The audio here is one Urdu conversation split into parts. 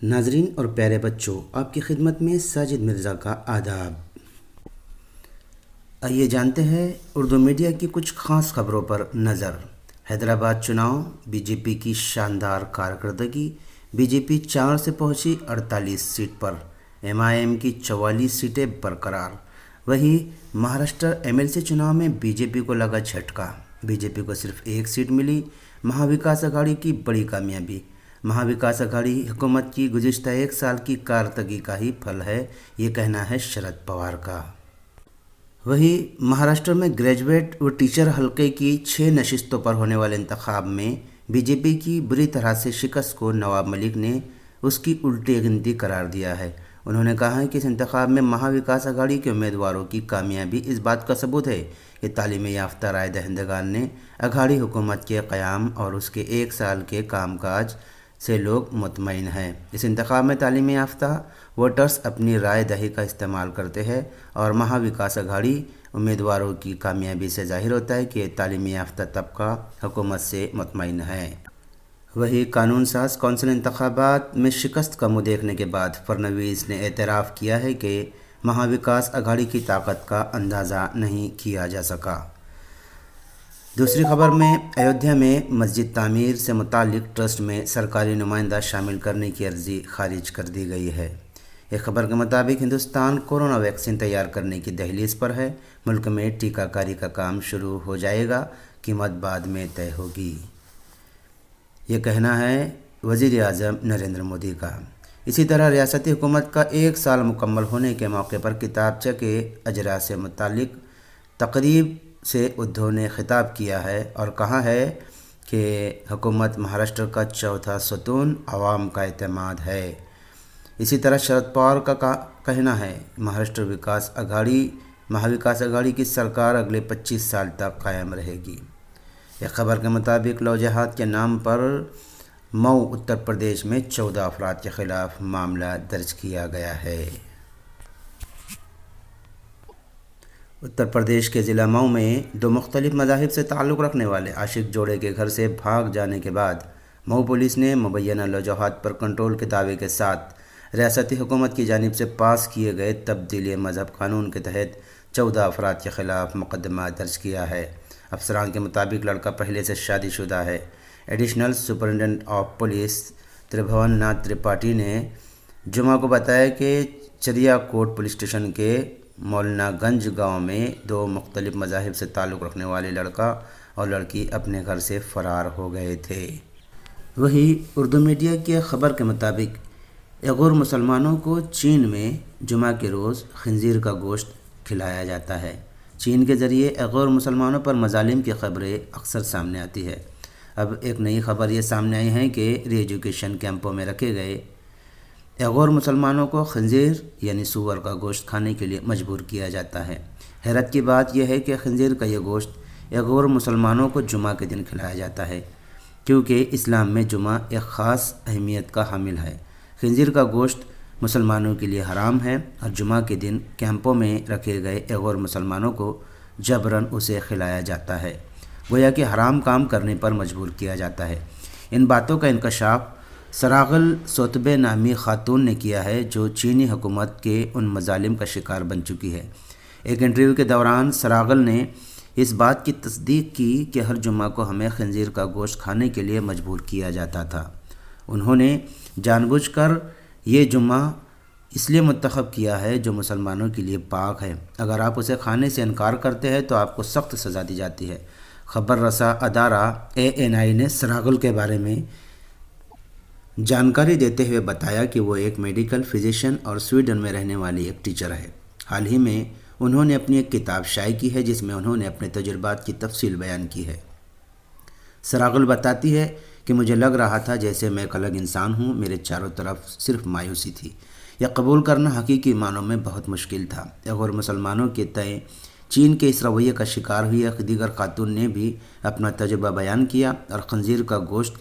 ناظرین اور پیارے بچوں، آپ کی خدمت میں ساجد مرزا کا آداب۔ آئیے جانتے ہیں اردو میڈیا کی کچھ خاص خبروں پر نظر۔ حیدرآباد چناؤ، بی جے پی کی شاندار کارکردگی، بی جے پی 4 سے پہنچی 48 سیٹ پر، ایم آئی ایم کی 44 سیٹیں برقرار۔ وہیں مہاراشٹر ایم ایل سی چناؤ میں بی جے پی کو لگا جھٹکا، بی جے پی کو صرف 1 سیٹ ملی۔ مہا وکاس اگھاڑی کی بڑی کامیابی۔ مہا وکاس اگھاڑی حکومت کی گزشتہ 1 سال کی کارکردگی کا ہی پھل ہے، یہ کہنا ہے شرد پوار کا۔ وہیں مہاراشٹر میں گریجویٹ و ٹیچر حلقے کی 6 نشستوں پر ہونے والے انتخاب میں بی جے پی کی بری طرح سے شکست کو نواب ملک نے اس کی الٹی گنتی قرار دیا ہے۔ انہوں نے کہا ہے کہ اس انتخاب میں مہا وکاس اگھاڑی کے امیدواروں کی کامیابی اس بات کا ثبوت ہے کہ تعلیم یافتہ رائے دہندگان نے اگھاڑی حکومت کے قیام اور اس کے 1 سال کے کام کاج سے لوگ مطمئن ہیں۔ اس انتخاب میں تعلیم یافتہ ووٹرز اپنی رائے دہی کا استعمال کرتے ہیں اور مہا وکاس اگھاڑی امیدواروں کی کامیابی سے ظاہر ہوتا ہے کہ تعلیم یافتہ طبقہ حکومت سے مطمئن ہے۔ وہی قانون ساز کونسل انتخابات میں شکست کا منہ دیکھنے کے بعد فڑنویس نے اعتراف کیا ہے کہ مہا وکاس اگھاڑی کی طاقت کا اندازہ نہیں کیا جا سکا۔ دوسری خبر میں ایودھیا میں مسجد تعمیر سے متعلق ٹرسٹ میں سرکاری نمائندہ شامل کرنے کی عرضی خارج کر دی گئی ہے۔ ایک خبر کے مطابق ہندوستان کورونا ویکسین تیار کرنے کی دہلیز پر ہے، ملک میں ٹیکہ کاری کا کام شروع ہو جائے گا، قیمت بعد میں طے ہوگی، یہ کہنا ہے وزیر اعظم نریندر مودی کا۔ اسی طرح ریاستی حکومت کا 1 سال مکمل ہونے کے موقع پر کتابچہ کے اجرا سے متعلق تقریب سے ادھو نے خطاب کیا ہے اور کہا ہے کہ حکومت مہاراشٹر کا چوتھا ستون عوام کا اعتماد ہے۔ اسی طرح شرد پوار کا کہنا ہے مہا وکاس اگھاڑی کی سرکار اگلے 25 سال تک قائم رہے گی۔ ایک خبر کے مطابق لو جہاد کے نام پر مئو اتر پردیش میں 14 افراد کے خلاف معاملہ درج کیا گیا ہے۔ اتر پردیش کے ضلع مئو میں 2 مختلف مذاہب سے تعلق رکھنے والے عاشق جوڑے کے گھر سے بھاگ جانے کے بعد مئو پولیس نے مبینہ لوجہاد پر کنٹرول کے دعوے کے ساتھ ریاستی حکومت کی جانب سے پاس کیے گئے تبدیلی مذہب قانون کے تحت 14 افراد کے خلاف مقدمہ درج کیا ہے۔ افسران کے مطابق لڑکا پہلے سے شادی شدہ ہے۔ Additional superintendent of police Tribhuvan Nath Tripathi نے جمعہ کو بتایا کہ چریا کوٹ پولیس اسٹیشن کے مولانا گنج گاؤں میں 2 مختلف مذاہب سے تعلق رکھنے والے لڑکا اور لڑکی اپنے گھر سے فرار ہو گئے تھے۔ وہیں اردو میڈیا کی خبر کے مطابق ایغور مسلمانوں کو چین میں جمعہ کے روز خنزیر کا گوشت کھلایا جاتا ہے۔ چین کے ذریعے ایغور مسلمانوں پر مظالم کی خبریں اکثر سامنے آتی ہے۔ اب ایک نئی خبر یہ سامنے آئی ہے کہ ری ایجوکیشن کیمپوں میں رکھے گئے ایغور مسلمانوں کو خنزیر یعنی سور کا گوشت کھانے کے لیے مجبور کیا جاتا ہے۔ حیرت کی بات یہ ہے کہ خنزیر کا یہ گوشت ایغور مسلمانوں کو جمعہ کے دن کھلایا جاتا ہے، کیونکہ اسلام میں جمعہ ایک خاص اہمیت کا حامل ہے۔ خنزیر کا گوشت مسلمانوں کے لیے حرام ہے اور جمعہ کے دن کیمپوں میں رکھے گئے ایغور مسلمانوں کو جبراً اسے کھلایا جاتا ہے، گویا کہ حرام کام کرنے پر مجبور کیا جاتا ہے۔ ان باتوں کا انکشاف سراغل سوتبے نامی خاتون نے کیا ہے، جو چینی حکومت کے ان مظالم کا شکار بن چکی ہے۔ ایک انٹرویو کے دوران سراغل نے اس بات کی تصدیق کی کہ ہر جمعہ کو ہمیں خنزیر کا گوشت کھانے کے لیے مجبور کیا جاتا تھا۔ انہوں نے جان بوجھ کر یہ جمعہ اس لیے منتخب کیا ہے جو مسلمانوں کے لیے پاک ہے۔ اگر آپ اسے کھانے سے انکار کرتے ہیں تو آپ کو سخت سزا دی جاتی ہے۔ خبر رساں ادارہ ANI نے سراغل کے بارے میں جانکاری دیتے ہوئے بتایا کہ وہ ایک میڈیکل فزیشین اور سویڈن میں رہنے والی ایک ٹیچر ہے۔ حال ہی میں انہوں نے اپنی ایک کتاب شائع کی ہے جس میں انہوں نے اپنے تجربات کی تفصیل بیان کی ہے۔ سراغل بتاتی ہے کہ مجھے لگ رہا تھا جیسے میں ایک الگ انسان ہوں، میرے چاروں طرف صرف مایوسی تھی۔ یہ قبول کرنا حقیقی معنوں میں بہت مشکل تھا۔ ایغور مسلمانوں کے تئیں چین کے اس رویے کا شکار ہوئی ایک دیگر خاتون نے بھی اپنا تجربہ بیان کیا اور خنزیر کا گوشت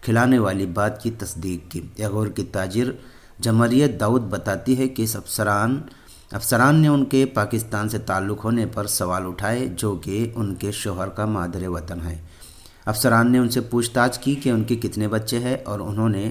کھلانے والی بات کی تصدیق کی۔ ایغور کی تاجر جمہوریت داؤد بتاتی ہے کہ اس افسران نے ان کے پاکستان سے تعلق ہونے پر سوال اٹھائے، جو کہ ان کے شوہر کا مادر وطن ہے۔ افسران نے ان سے پوچھ تاچھ کی کہ ان کے کتنے بچے ہیں اور انہوں نے